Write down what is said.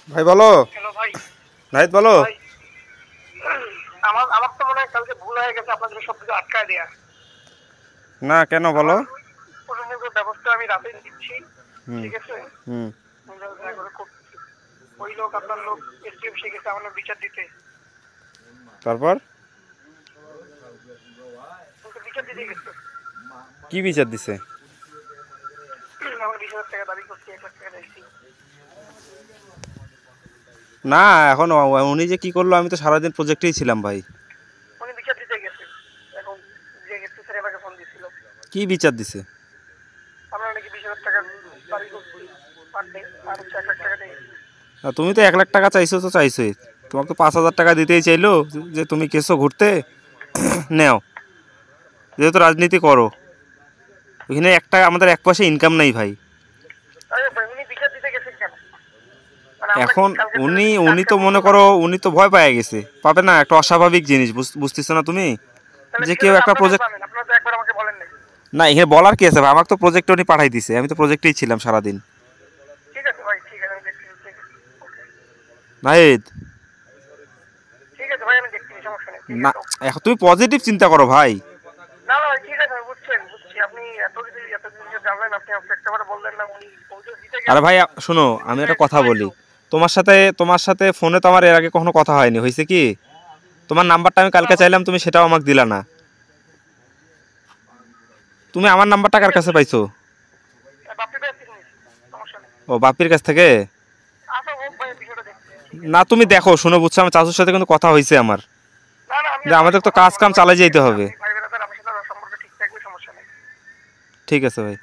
ভাই বলো। হ্যালো ভাই। নাহিদ বলো। ভাই আমার আমার তো মনে হয় কালকে ভুল হয়ে গেছে আপনাদের সবকিছু আটকায় দেয়া। না কেন বলো। আমার প্রশাসনিক ব্যবস্থা আমি রাতে দিচ্ছি। হুম। ঠিক আছে, হুম। আমরা দেখা করে করতেছি। ওই লোক আপনার লোক এসডিএম সে গেছে আমার বিচার দিতে। তারপর কিন্তু বিচার দিতে গেছে। কি বিচার দিছে? আমার 20,000 টাকা দাবি করছি, 1 লাখ টাকা দিয়েছি। না এখন উনি যে কি করলো, আমি তো সারাদিন প্রজেক্টেই ছিলাম ভাই। উনি বিচার দিতে গেছে। এখন যে গেছে স্যার আমাকে ফোন দিছিল। কি বিচার দিছে? আমরা নাকি 20,000 টাকা দাবি করছি পার ডে, আর হচ্ছে 1 লাখ টাকা দিয়ে গেছি। তুমি তো 1 লাখ টাকা চাইছো তো চাইছোই, তোমাকে তো 5,000 টাকা দিতেই চাইলো। যে তুমি কেসো ঘুরতে নেও, যেহেতু রাজনীতি করো। ওইখানে একটা আমাদের 1 পয়সা ইনকাম নাই ভাই। আরে ভাই উনি বিচার দিতে গেছে কেন? মানে আমরা কি এখন কালকে তাহলে উনি দিনটা উনি আটকে তো পড়বো মনে না? করো উনি তো ভয় পেয়ে গেছে, পাবে না, একটা অস্বাভাবিক জিনিস বুঝতেছো না তুমি? তাহলে যে কেউ বিষয়টা তো একটা আপনারাই প্রজেক্ট, পাবেন, আপনারা তো একবার আমাকে বলেন নাই। না এখানে বলার কি আছে ভাই, আমাকে তো প্রজেক্টে উনি পাঠাই দিছে, আমি তো প্রজেক্টেই ছিলাম সারাদিন। ঠিক আছে ভাই, ঠিক আছে আমি দেখতেছি, ঠিক আছে। ওকে, নাহিদ, ঠিক আছে ভাই আমি দেখতেছি, সমস্যা নেই, ঠিক না আছে ওকে। এখন তুমি পজিটিভ চিন্তা করো ভাই। না না ভাই ঠিক আছে, আমি বুঝছেন বুঝছি, আপনি এত কিছু জানলেন, আপনি আমাকে একটা বার বললেন না, উনি পৌঁছে দিতে আরে গেছে। ভাই শোনো, আমি যে একটা কথা সময় বলি। দিল। তোমার সাথে ফোনে তো আমার এর আগে কখনো কথা হয়নি, হয়েছে কি? তোমার নাম্বারটা আমি না কালকে ভাই, চাইলাম, তুমি সেটাও আমাকে দিলা না। তুমি আমার নাম্বারটা ঠিক কার আছে কাছে পাইছো? বাপি ভাই থেকে নিয়েছি, সমস্যা নেই। ও বাপির কাছ থেকে? আচ্ছা হোক ভাই, বিষয়টা দেখতেছি, ঠিক না আছে তুমি দেখো, সমস্যা নেই। শুনো বুঝছো, আমার চাচুর সাথে কিন্তু কথা হয়েছে আমার, না না আমি যে আপনার আমাদের সাথে তো কথা কাজ বলবো না কাম ভাই, চালিয়ে ঠিক যেতে আছে হবে। আপনি ভাই বেড়াতেন, আমার সাথে আমার সম্পর্ক ঠিক থাকবে, সমস্যা নেই। ঠিক আছে ভাই।